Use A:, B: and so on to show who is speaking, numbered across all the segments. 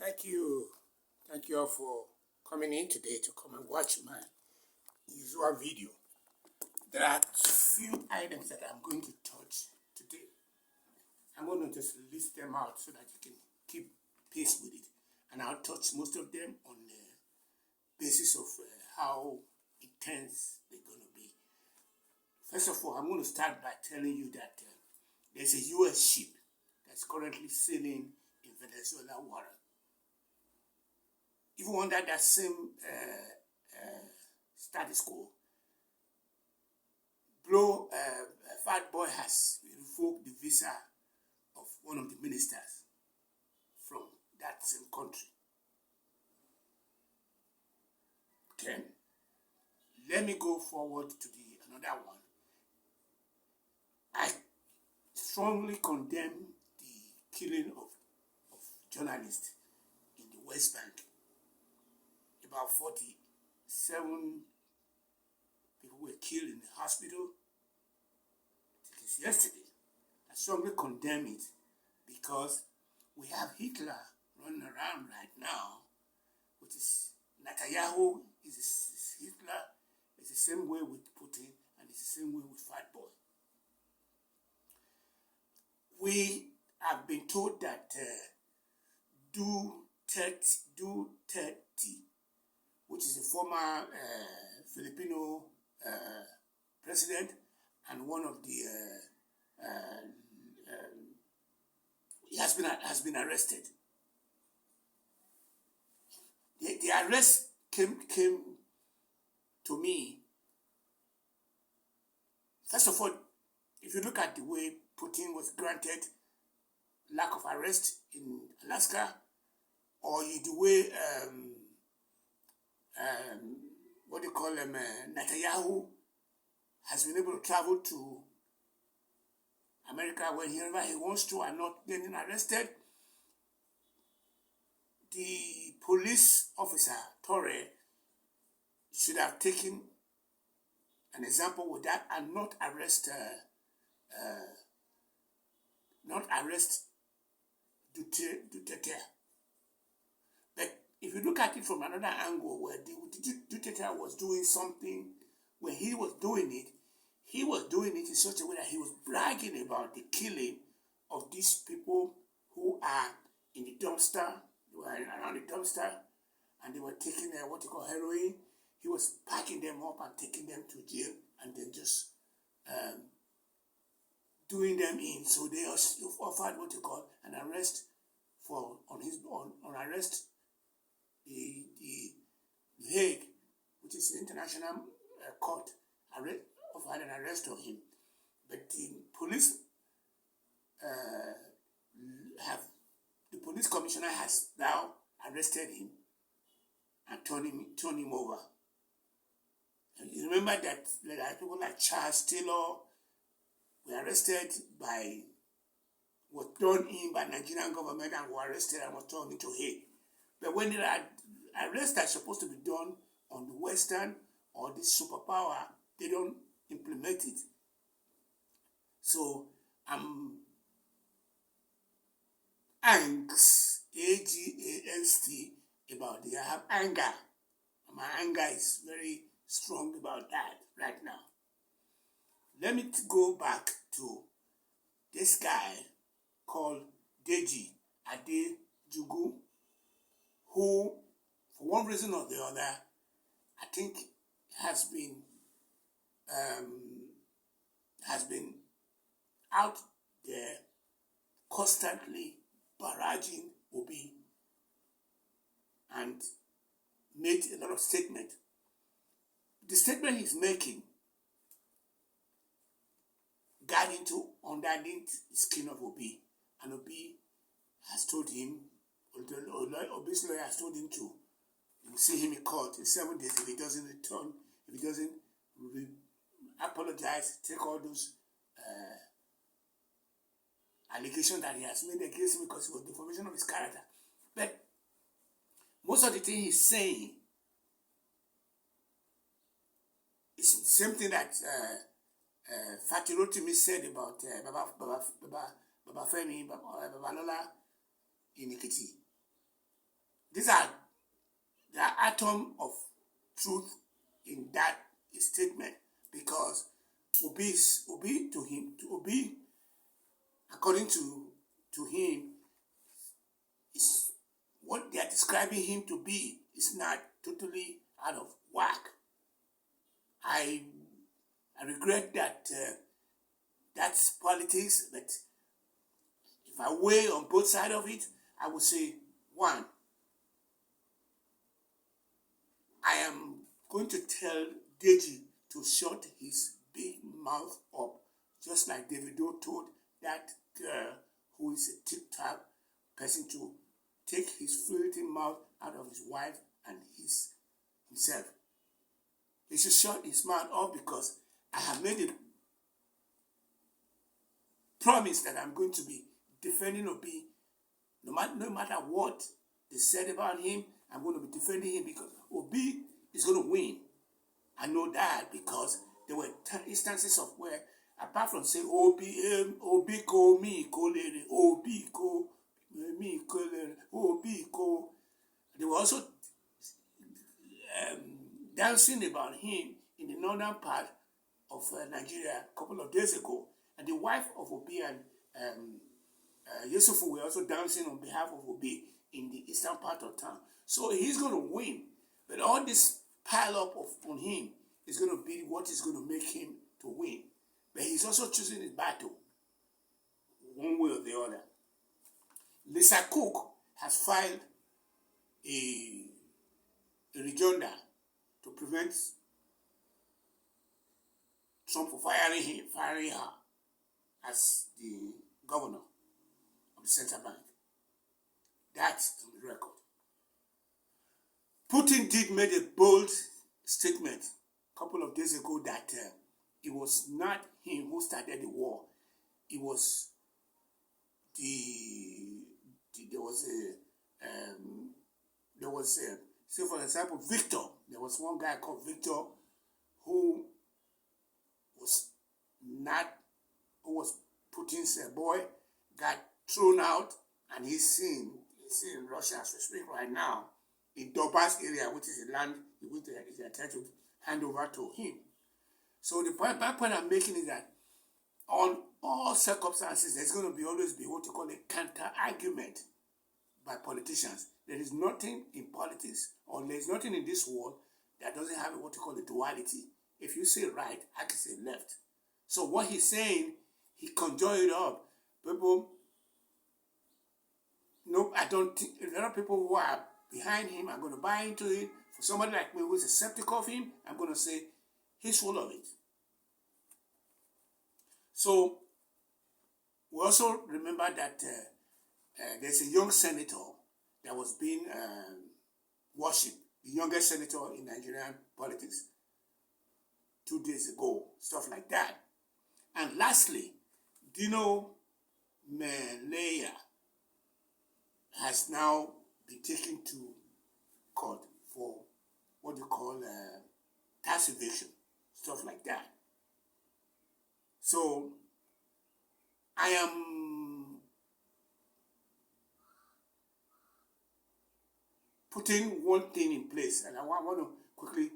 A: Thank you. Thank you all for coming in today to come and watch my usual video. There are few items that I'm going to touch today. I'm going to just list them out so that you can keep pace with it. And I'll touch most of them on the basis of how intense they're going to be. First of all, I'm going to start by telling you that there's a U.S. ship that's currently sailing in Venezuela water. Even under that same status quo, Fat Boy has revoked the visa of one of the ministers from that same country. Then, let me go forward to another one. I strongly condemn the killing of journalists in the West Bank. About 47 people were killed in the hospital. It is yesterday. I strongly condemn it because we have Hitler running around right now, which is Netanyahu is Hitler. It's the same way with Putin, and it's the same way with Fat Boy. We have been told that Duterte, which is a former Filipino president and one of the he has been arrested. The arrest came to me. First of all, if you look at the way Putin was granted lack of arrest in Alaska, or the way Netanyahu has been able to travel to America whenever he wants to and not getting arrested. The police officer, Torre, should have taken an example with that and not arrest Duterte. But if you look at it from another angle, where Duterte was doing something, when he was doing it in such a way that he was bragging about the killing of these people who are in the dumpster, they were around the dumpster, and they were taking what you call heroin. He was packing them up and taking them to jail, and then just doing them in. So they offered what you call an arrest on arrest. The Hague, which is the international court, offered an arrest of him, but the police the police commissioner has now arrested him and turned him over. And you remember that there are people like Charles Taylor were arrested was done in by Nigerian government and were arrested and were turned into Hague. But when there are arrests that are supposed to be done on the Western or the superpower, they don't implement it. So I'm angst, A-G-A-S-T, about it. I have anger. My anger is very strong about that right now. Let me go back to this guy called Deji Adejugu, who, for one reason or the other, I think has been out there constantly barraging Obi and made a lot of statements. The statement he's making got into underneath the skin of Obi, and Obi has told him, Obi's lawyer has told him to see him in court in 7 days if he doesn't return, if he doesn't apologize, take all those allegations that he has made against him because it was defamation of his character. But most of the things he's saying is the same thing that Fatirotimi said about Babafemi Babalola in Ekiti. These are the atom of truth in that statement, because Obi to him, to Obi, according to him, is what they are describing him to be is not totally out of whack. I regret that that's politics, but if I weigh on both sides of it, I would say, one, I am going to tell Deji to shut his big mouth up, just like Davido told that girl who is a TikTok person to take his filthy mouth out of his wife and himself. He should shut his mouth up, because I have made a promise that I'm going to be defending Obi. No matter what they said about him, I'm going to be defending him, because Obi is going to win. I know that, because there were instances of where, apart from saying Obi ko mi ko lere, Obi ko mi ko lere, Obi ko, they were also dancing about him in the northern part of Nigeria a couple of days ago, and the wife of Obi and Yusufu were also dancing on behalf of Obi in the eastern part of town. So he's going to win, but all this pile up on him is going to be what is going to make him to win. But he's also choosing his battle, one way or the other. Lisa Cook has filed a rejoinder to prevent Trump from firing her as the governor of the central bank. That's on the record. Putin did make a bold statement a couple of days ago that it was not him who started the war. It was there was a say, for example, Victor. There was one guy called Victor who was Putin's boy, got thrown out, and he's in Russia as we speak right now, in Donbass area, which is a land which they are trying to hand over to him. So the point I'm making is that on all circumstances, there's going to always be what you call a counter-argument by politicians. There is nothing in politics, or there is nothing in this world that doesn't have what you call a duality. If you say right, I can say left. So what he's saying, he conjured it up. People, no, I don't think, a lot of people who are behind him are going to buy into it. For somebody like me who is a skeptic of him, I'm going to say he's full of it. So we also remember that there's a young senator that was being worshipped, the youngest senator in Nigerian politics 2 days ago, stuff like that. And lastly, Dino Melaye has now been taken to court for what you call tax evasion, stuff like that. So I am putting one thing in place, and I want to quickly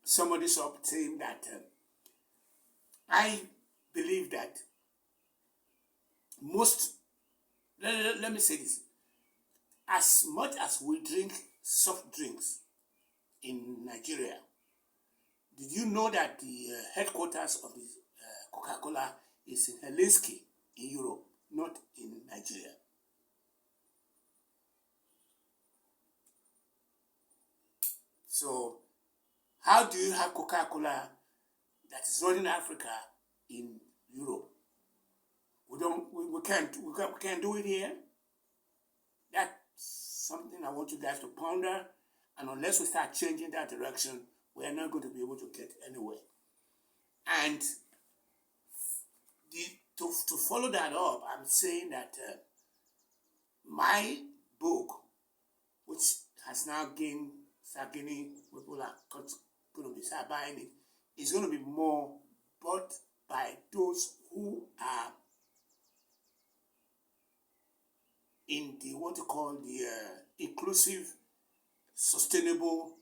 A: sum this up, saying that I believe that let me say this, as much as we drink soft drinks in Nigeria, did you know that the headquarters of the Coca-Cola is in Helsinki in Europe, not in Nigeria? So how do you have Coca-Cola that is running Africa in Europe? We can't do it here. That's something I want you guys to ponder, and unless we start changing that direction, we are not going to be able to get anywhere. And to follow that up, I'm saying that my book, which has now start gaining, people are going to be start buying it, is going to be more bought by those who are in the what you call the inclusive, sustainable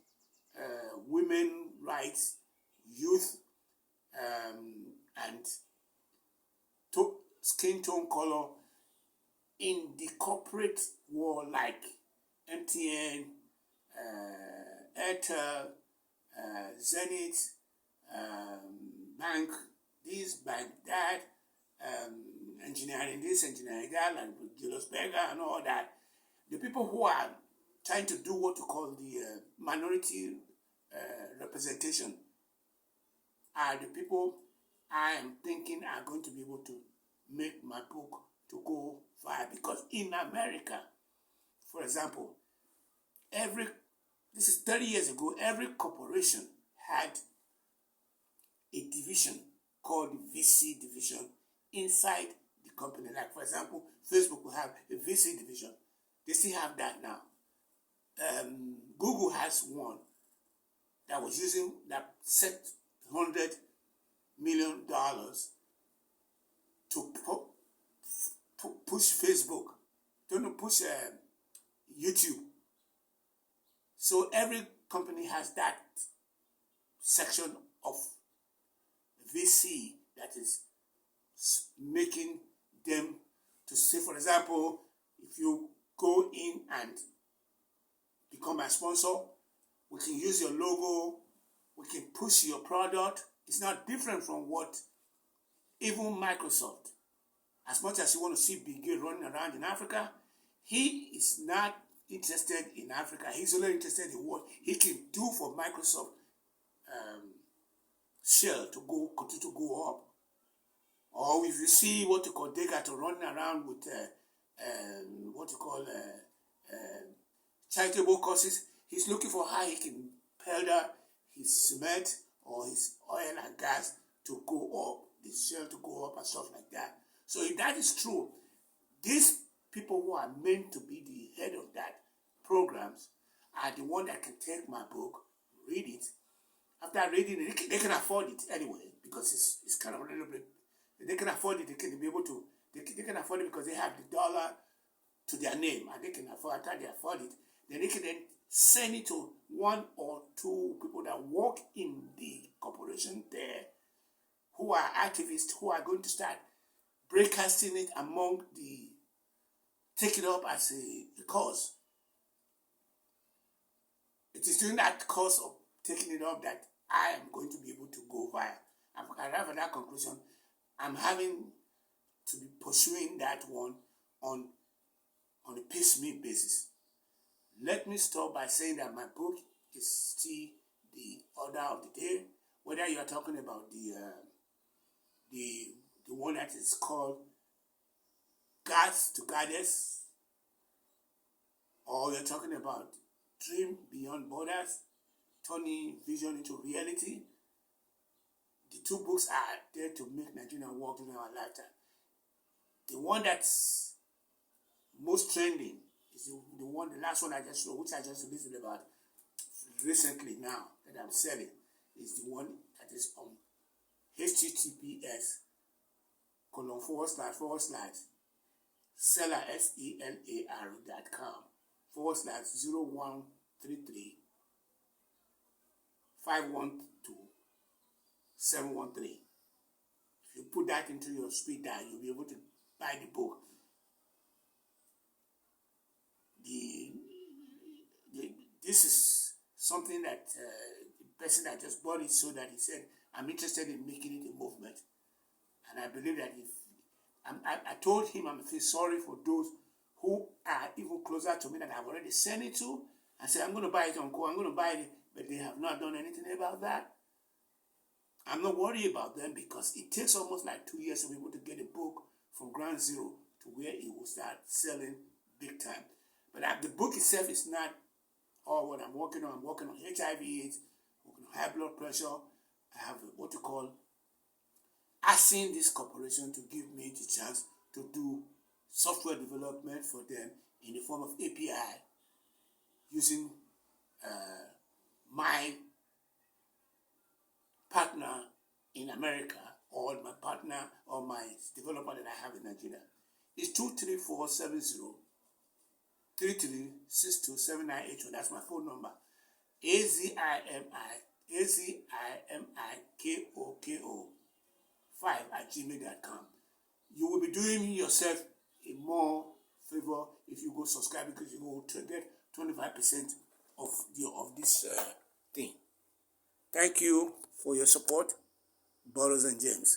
A: women rights, youth, and skin tone color in the corporate world like MTN, Airtel, Zenith, bank, this, bank, that, engineering this, engineering that, like Julius Berger and all that. The people who are trying to do what you call the minority representation are the people I am thinking are going to be able to make my book to go far. Because in America, for example, this is 30 years ago, every corporation had a division called the VC division inside the company. Like, for example, Facebook will have a VC division. They still have that now. Google has one that set $100 million to push Facebook, to push YouTube. So every company has that section of VC that is making them to say, for example, if you go in and become a sponsor, we can use your logo, we can push your product. It's not different from what even Microsoft, as much as you want to see Bill Gates running around in Africa, he is not interested in Africa. He's only interested in what he can do for Microsoft share to continue to go up. Or if you see what you call Degato running around with what you call charitable causes, he's looking for how he can pelder his cement or his oil and gas to go up, the share to go up and stuff like that. So if that is true, these people who are meant to be the head of that programs are the one that can take my book, read it. After reading it, they can afford it anyway, because it's kind of a little bit, they can afford it, they can be able to, they can afford it because they have the dollar to their name, and they can afford, after they afford it, then they can then send it to one or two people that work in the corporation there, who are activists, who are going to start broadcasting it among the, take it up as a cause. It is during that course of taking it up that I am going to be able to go via. I arrive at that conclusion. I'm having to be pursuing that one on a piecemeal basis. Let me start by saying that my book is still the order of the day. Whether you are talking about the one that is called Gods to Goddess, or you're talking about Dream Beyond Borders, turning vision into reality, the two books are there to make Nigeria work in our lifetime. The one that's most trending is the last one I just showed, which I just released about recently now that I'm selling, is the one that is on https:// selar.com/0133 512-713. If you put that into your speed dial, you'll be able to buy the book. This is something that the person that just bought it so that he said, I'm interested in making it a movement. And I believe that if I told him I'm feel sorry for those who are even closer to me that I've already sent it to. I said, I'm going to buy it on Go, I'm going to buy it, but they have not done anything about that. I'm not worried about them because it takes almost like 2 years to be able to get a book from ground zero to where it will start selling big time. But the book itself is not all what I'm working on. I'm working on HIV/AIDS, working on high blood pressure. I have what you call asking this corporation to give me the chance to do software development for them in the form of API using my partner in America or my partner or my developer that I have in Nigeria. It's 23470 33627981. That's my phone number. azimikoko5@gmail.com. You will be doing yourself a more favor if you go subscribe, because you will get 25% of this thing. Thank you for your support, Boros and James.